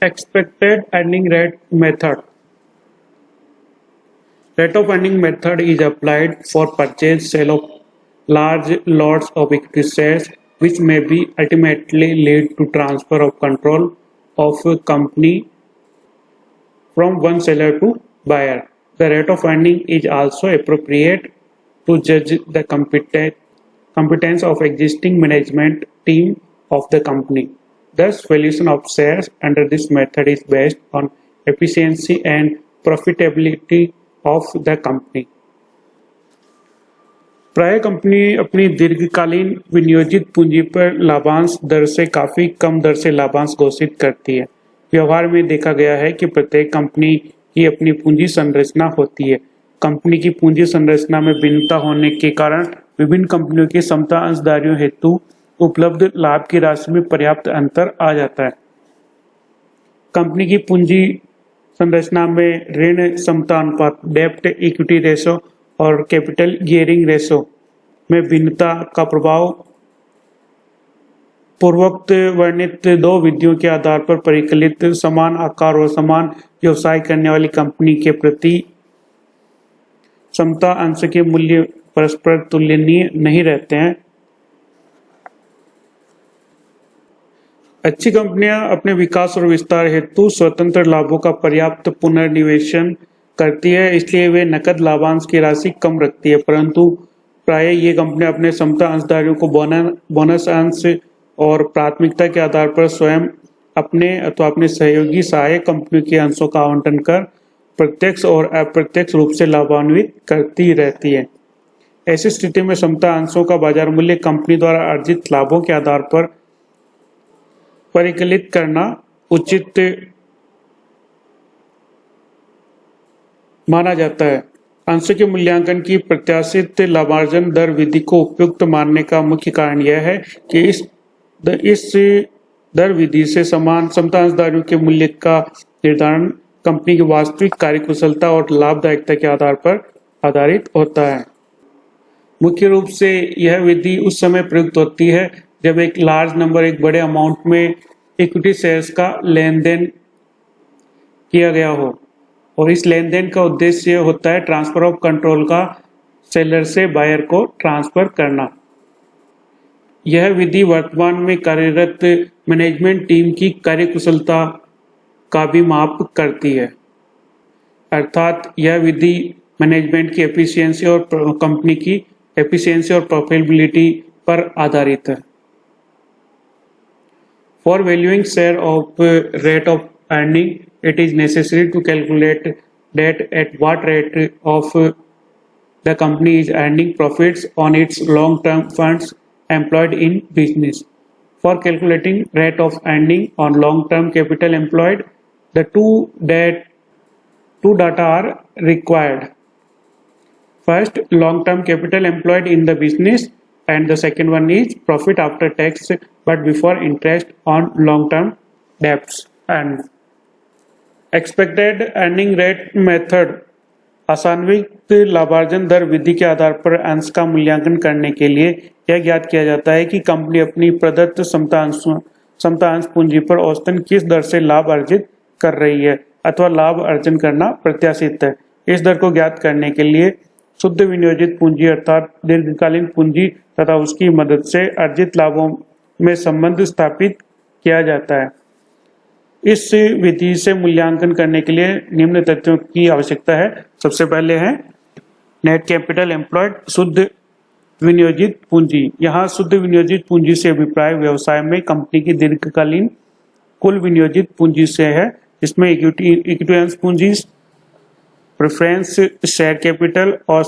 Expected earning rate method. Rate of earning method is applied for purchase sale of large lots of equity shares, which may be ultimately lead to transfer of control of a company from one seller to buyer. The rate of earning is also appropriate to judge the competence of existing management team of the company. Thus, valuation of shares under this method is based on efficiency and profitability of the company. प्राय company अपनी दीर्घकालीन विनियोजित पूंजी पर लाभांश दर से काफी कम दर से लाभांश घोषित करती है। व्यवहार में देखा गया है कि प्रत्येक कंपनी की अपनी पूंजी संरचना होती है। कंपनी की पूंजी संरचना में भिन्नता होने के कारण विभिन्न कंपनियों की समता अंशधारियों हेतु उपलब्ध लाभ की राशि में पर्याप्त अंतर आ जाता है। कंपनी की पूंजी संरचना में ऋण समता अनुपात, डेब्ट इक्विटी रेशो और कैपिटल गियरिंग रेशो में भिन्नता का प्रभाव पूर्वोक्त वर्णित दो विधियों के आधार पर परिकलित समान आकार और समान व्यवसाय करने वाली कंपनी के प्रति समता अंश के मूल्य परस्पर तुलनीय नहीं रहते हैं। अच्छी कंपनियां अपने विकास और विस्तार हेतु स्वतंत्र लाभों का पर्याप्त पुनर्निवेशन करती है, इसलिए वे नकद लाभांश की राशि कम रखती है, परंतु प्राय ये कंपनियां अपने समता अंशधारियों को बोनस अंश और प्राथमिकता के आधार पर स्वयं अपने अथवा अपने सहयोगी सहायक कंपनियों के अंशों का आवंटन कर प्रत्यक्ष और अप्रत्यक्ष रूप से लाभान्वित करती रहती है। ऐसी स्थिति में समता अंशों का बाजार मूल्य कंपनी द्वारा अर्जित लाभों के आधार पर परिकलित करना उचित माना जाता है। अंशों के मूल्यांकन की प्रत्याशित लाभार्जन दर विधि को उपयुक्त मानने का मुख्य कारण यह है कि इस दर विधि से समान समता अंशधारियों के मूल्य का निर्धारण कंपनी की वास्तविक कार्यकुशलता और लाभदायकता के आधार पर आधारित होता है। मुख्य रूप से यह विधि उस समय प्रयुक्त होती है जब एक बड़े अमाउंट में इक्विटी शेयर्स का लेन देन किया गया हो और इस लेन देन का उद्देश्य होता है ट्रांसफर ऑफ कंट्रोल का सेलर से बायर को ट्रांसफर करना। यह विधि वर्तमान में कार्यरत मैनेजमेंट टीम की कार्यकुशलता का भी माप करती है, अर्थात यह विधि मैनेजमेंट की एफिशिएंसी और कंपनी की एफिशिएंसी और प्रॉफिटेबिलिटी पर आधारित है। For valuing share of rate of earning, it is necessary to calculate that at what rate of the company is earning profits on its long-term funds employed in business. For calculating rate of earning on long-term capital employed, the two data are required. First, long-term capital employed in the business, and the second one is profit after tax but before interest on long-term debts. And expected earning rate method आसान्वित लाभार्जन दर विधि के आधार पर अंश का मूल्यांकन करने के लिए यह ज्ञात किया जाता है कि कंपनी अपनी प्रदत्त समता अंश पूंजी पर औसतन किस दर से लाभ अर्जित कर रही है अथवा लाभ अर्जन करना प्रत्याशित है। इस दर को ज्ञात करने के लिए शुद्ध विनियोजित पूंजी अर्थात दीर्घकालीन पूंजी तथा उसकी मदद से अर्जित लाभों में संबंध स्थापित किया जाता है। इस विधि से मूल्यांकन करने के लिए निम्न तथ्यों की आवश्यकता है। सबसे पहले है नेट कैपिटल एम्प्लॉयड, शुद्ध विनियोजित पूंजी। यहाँ शुद्ध विनियोजित पूंजी से अभिप्राय व्यवसाय में कंपनी की दीर्घकालीन कुल विनियोजित पूंजी से है, जिसमें इक्विटी अंश पूंजी, प्रेफरेंस शेयर कैपिटल और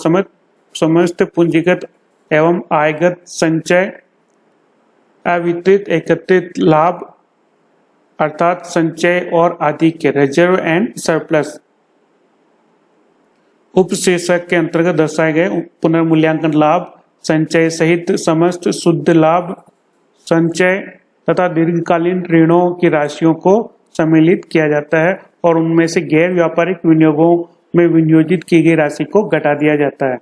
समस्त पूंजीगत एवं आयगत संचय, अवितरित एकत्रित लाभ अर्थात संचय और आधिक्य, रिजर्व एंड सरप्लस उपशीर्षक के अंतर्गत दर्शाए गए पुनर्मूल्यांकन लाभ, संचय सहित समस्त शुद्ध लाभ, संचय तथा दीर्घकालीन ऋणों की राशियों को सम्मिलित किया जाता है और उनमें से गैर व्यापारिक विनियोगों में विनियोजित की गई राशि को घटा दिया जाता है।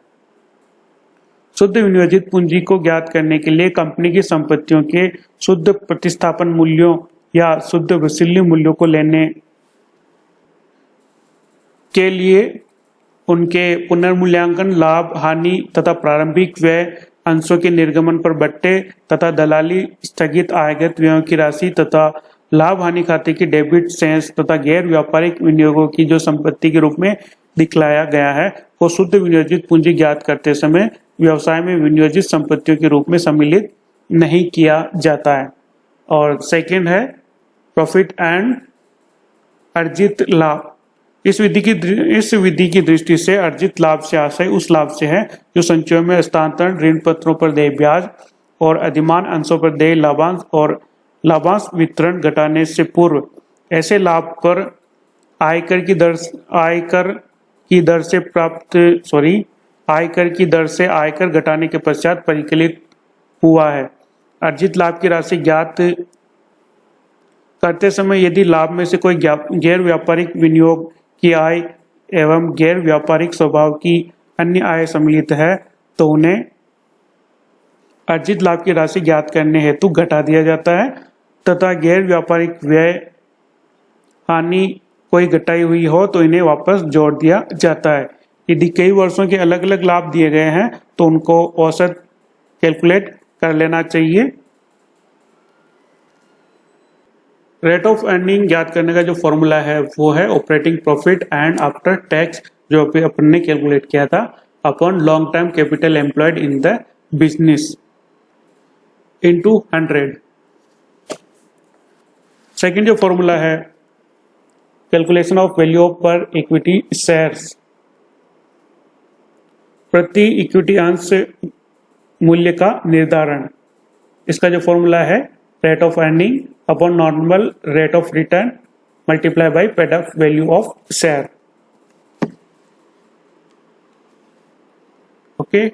शुद्ध विनियोजित पूंजी को ज्ञात करने के लिए कंपनी की संपत्तियों के शुद्ध प्रतिस्थापन मूल्यों या शुद्ध वसूली मूल्यों को लेने के लिए उनके पुनर्मूल्यांकन, लाभ, हानि तथा प्रारंभिक व्यय, अंशों के निर्गमन पर बट्टे तथा दलाली, स्थगित आयगत व्ययों की राशि तथा लाभ हानि खाते की डेबिट शेष तथा गैर व्यापारिक विनियोगों की जो संपत्ति के रूप में दिखलाया गया है वो शुद्ध विनियोजित पूंजी ज्ञात करते समय व्यवसाय में विनियोजित संपत्तियों के रूप में सम्मिलित नहीं किया जाता है। और सेकंड है प्रॉफिट एंड अर्जित लाभ। इस विधि की दृष्टि से अर्जित लाभ से आशय उस लाभ से है जो संचयों में हस्तांतरण, ऋण पत्रों पर देय ब्याज और अधिमान अंशों पर देय लाभांश और लाभांश वितरण घटाने से पूर्व ऐसे लाभ पर आयकर की दर से आयकर घटाने के पश्चात परिकलित हुआ है। अर्जित लाभ की राशि ज्ञात करते समय यदि लाभ में से कोई गैर व्यापारिक विनियोग की आय एवं गैर व्यापारिक स्वभाव की अन्य आय सम्मिलित है तो उन्हें अर्जित लाभ की राशि ज्ञात करने हेतु घटा दिया जाता है तथा गैर व्यापारिक व्यय हानि कोई घटाई हुई हो तो इन्हें वापस जोड़ दिया जाता है। यदि कई वर्षों के अलग अलग लाभ दिए गए हैं तो उनको औसत कैलकुलेट कर लेना चाहिए। रेट ऑफ अर्निंग ज्ञात करने का जो फॉर्मूला है वो है operating profit and after tax, जो अपन ने कैलकुलेट किया था, upon long term capital employed in the business into 100। Second जो फॉर्मूला है कैलकुलेशन ऑफ वैल्यू ऑफ पर इक्विटी शेयर्स, प्रति इक्विटी अंश मूल्य का निर्धारण। इसका जो फॉर्मूला है rate of earning upon normal rate of return multiply by paid up value of share. Okay.